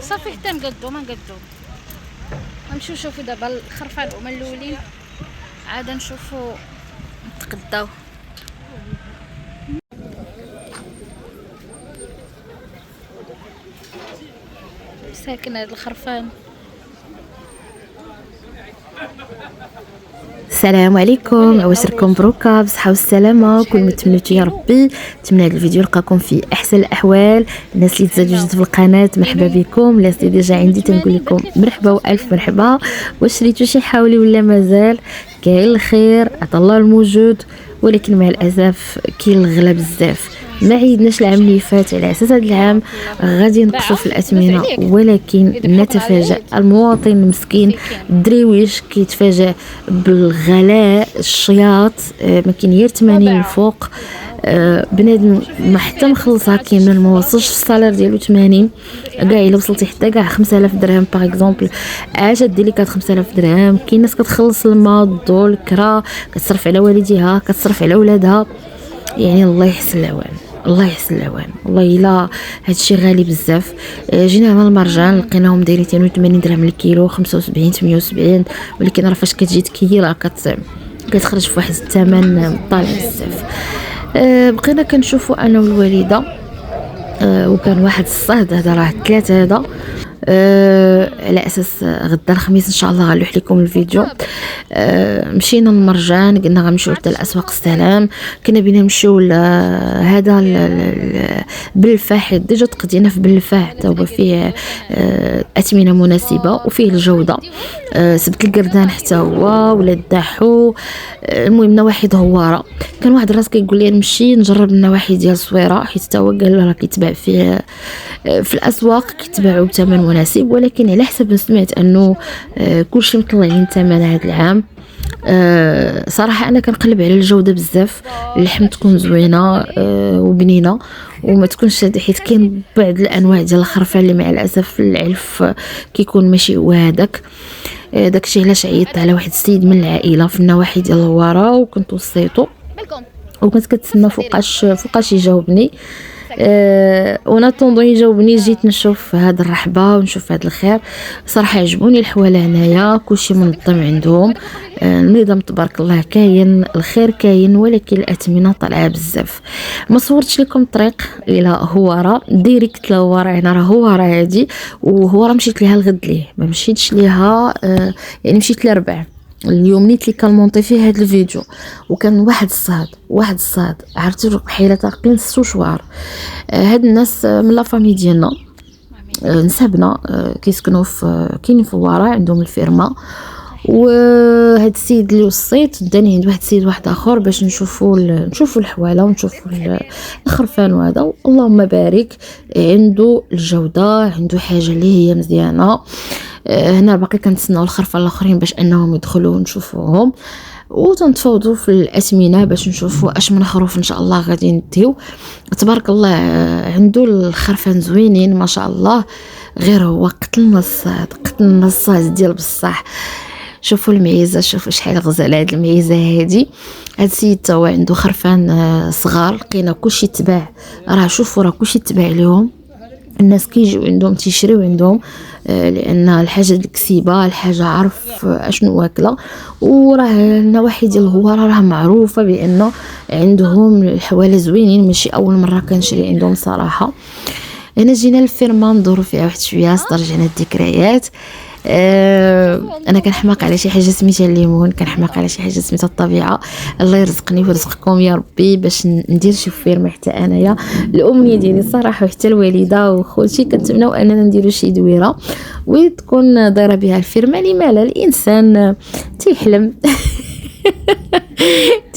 صافي حتى نقدو ما نقدو. نمشيو نشوفو دابا الخرفان هما الاولين، عاد نشوفو نتغداو. ساكن هاد الخرفان. السلام عليكم، عواشركم بروكا بصحة والسلامة، كل ما تمنيتو يا ربي. نتمنى هذا الفيديو يلقاكم في احسن الاحوال. الناس اللي تزادوا جديد في القناه مرحبا بكم، الناس اللي ديجا عندي تنقول لكم مرحبا والف مرحبا. واش شريتو شي حاولي ولا مازال؟ كاين الخير عطا الله الموجود، ولكن مع الاسف كاين الغلا بزاف. ما عيدناش العام اللي فات، على اساس هذا العام غادي ينقصوا في الاثمنه، ولكن نتفاجأ المواطن المسكين الدريويش كيتفاجأ بالغلاء الشياط. ما كاين غير 80 الفوق. بنادم ما حتى مخلصها كامل، ما وصلش الصالير ديالو 80 كاع. الا وصلتي حتى كاع 5000 درهم باغ اكزومبل، اش ديري كات 5000 درهم. كاين ناس كتخلص الماء الضو الكرا، كتصرف على والديها، كتصرف على ولادها. يعني الله يحسن العوان، الله يحسن العوان والله. الا هادشي غالي بزاف. جينا مع المرجان لقيناهم دايرين 82 درهم الكيلو، 75 78، ولكن راه فاش كتجي تكيل كتخرج في واحد الثمن طالع بزاف. بقينا كنشوفوا انا والوالده. وكان واحد الصهد، هذا راه 3 هذا. على اساس غدا الخميس ان شاء الله غنلوح لكم الفيديو. مشينا للمرجان، قلنا غنمشيو حتى الاسواق السلام. كنا بينا نمشيو هذا بالفاح، ديجا تقدينا في بالفاح حتى هو فيه اثمنه مناسبه وفيه الجوده. سبت القردان حتى هو ولا الداحو. المهم نواحي هواره. كان واحد الراس كيقول لي نمشي نجرب النواحي ديال صويره، حيت حتى هو قال له راه كيتباع فيه في الاسواق كيتباعوا بثمن مناسب، ولكن على حسب ما سمعت انه كلشي مطلعين ثمن هذا العام. صراحه انا كنقلب على الجوده بزاف، اللحم تكون زوينه وبنينه وما تكونش شاده، حيت كاين بعض الانواع ديال الخرفان اللي مع الاسف العلف كيكون ماشي هو هذاك. داكشي علاش عيطت على واحد السيد من العائله في النواحي ديال الهواره، وكنت وصيتو وكنت كتسنى فوقاش يجاوبني. ونطوندو يجاوبني. جيت نشوف هاد الرحبه ونشوف هاد الخير. صراحه عجبوني الحواله هنايا، كلشي منظم عندهم. النظام تبارك الله كاين، الخير كاين، ولكن الاثمنه طالعه بزاف. ما صورتش لكم الطريق الى هواره ديريكت لهواره، هنا راه هواره هادي، وهواره مشيت ليها الغد ليه، ما مشيتش ليها يعني مشيت لربع. اليوم نيت اللي كنمونطي فيه هذا الفيديو، وكان واحد الصاد عرفتوا حيله تاقين 6 شوار. هاد الناس من لا فامي ديالنا، نسابنا، كيسكنوا كاينين في ورا عندهم الفيرما. وهاد السيد اللي وصيت داني عند واحد السيد واحد اخر باش نشوفوا الحواله ونشوفوا الخرفان. وهذا اللهم بارك، عنده الجوده، عنده حاجه اللي هي مزيانه. هنا باقي كنتسناو الخرفان الاخرين باش انهم يدخلوا ونشوفوهم، وتنتفاوضوا في الاثمنه باش نشوفوا اش من خروف ان شاء الله غادي نديو. تبارك الله عنده الخرفان زوينين ما شاء الله. غير هو قتلنا الصاد ديال بصح. شوفوا المعيزه، شوفوا شحال غزاله هاد المعيزه هادي. هاد السيد تا هو عنده خرفان صغار، لقينا كلشي تباع. راه شوفوا راه كلشي تباع لهم، الناس كيجيو عندهم تيشريو عندهم، لان الحاجه الكسيبه الحاجه عرف اشنو واكله. وراه النواحي ديال الهواره راه معروفه بانه عندهم الحواله زوينين، ماشي اول مره كنشري عندهم صراحه. هنا جينا للفيرما ندورو فيها واحد شويه، استرجعنا الذكريات. انا كنحماق على شي حاجه سميتها الليمون، كنحماق على شي حاجه سميتها الطبيعه. الله يرزقني ويرزقكم يا ربي باش ندير شي فيرما حتى انايا. الامنيه ديالي صراحه وحتى الوالده وخوتي كنتمناو اننا نديرو شي دويره وتكون دايره بها الفيرما. لما لا، الانسان تيحلم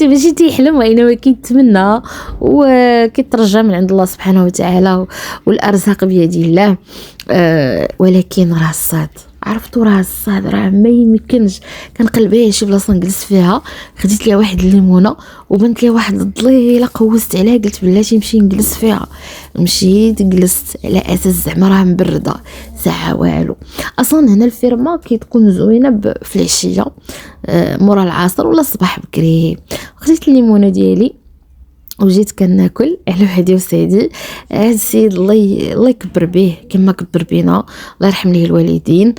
ماشي تيحلم وانما كيتمنى وكيترجى من عند الله سبحانه وتعالى، والارزاق بيد الله. ولكن راه الصاد، عرفتوا راه الصاد راه ما يمكنش. كنقلبها شي بلاصه نجلس فيها، خديت ليها واحد الليمونه وبنت ليها واحد الضليله، قوست عليها قلت بلاتي نمشي نجلس فيها. مشيت جلست على اساس زعما راه مبرده ساعه والو. اصلا هنا الفيرما كتكون زوينه في العشيه، مورا العصر ولا الصباح بكري. خديت الليمونه ديالي وجيت كناكل على وحدي وسيدي. هاد السيد الله يكبر به كما كبر بينا، الله يرحم ليه الوالدين.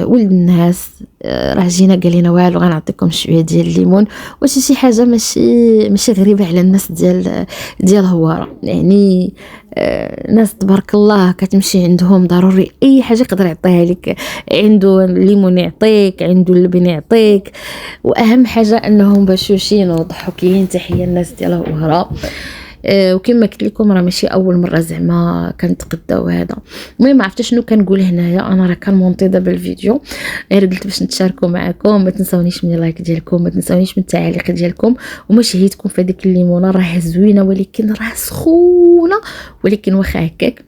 ولد الناس. راه جينا قال لنا والو غنعطيكم شويه ديال الليمون، واش شي حاجه ماشي غريبه على الناس ديال هواره. يعني ناس تبارك الله كتمشي عندهم ضروري اي حاجه يقدر يعطيها لك، عنده الليمون يعطيك، عنده اللبن يعطيك، واهم حاجه انهم بشوشين وضحوكين. تحيه الناس ديال هواره. وكما قلت لكم راه ماشي اول مره زعما كنتغداو هذا. المهم عرفتوا شنو كنقول هنايا، انا راه كنمونطي دابا الفيديو، غير قلت باش نتشاركوا معكم. ما تنساونيش من اللايك ديالكم، ما تنساونيش من التعاليق ديالكم، وما شهيتكم في هذيك الليمونه راه زوينه ولكن راه سخونه. ولكن واخا هكاك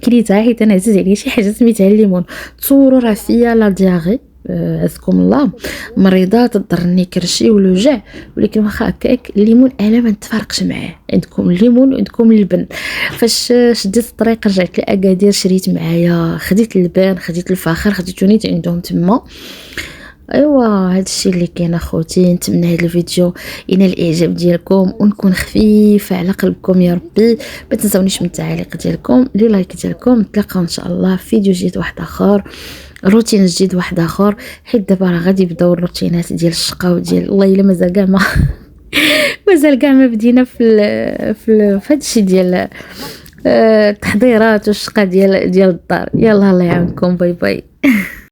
كليتها حيت انا عزيز عليا شي حاجه سميتها الليمون. تصوروا راه فيا لا دياغي عزكم الله، مريضه تضرني كرشي ولوجع، ولكن واخا هكاك الليمون انا ما نتفارقش معاه. عندكم الليمون وعندكم اللبن. فاش شديت الطريق رجعت لاكادير شريت معايا، خديت اللبن، خديت الفاخر، خديتوني عندهم تما. ايوا هادشي اللي كاين اخوتي. نتمنى هذا الفيديو ينال الاعجاب ديالكم ونكون خفيفه على قلبكم يا ربي. ما تنساونيش من التعاليق ديالكم، لي لايك ديالكم. نتلاقاو ان شاء الله في فيديو جديد واحد اخر، روتين جديد واحد اخر، حيت دابا راه غادي يبداو الروتينات ديال الشقاو ديال الله الا مازال كاع ما مازال كاع ما بدينا في هادشي ديال التحضيرات والشقه ديال الدار. يلا الله يعاونكم. باي باي.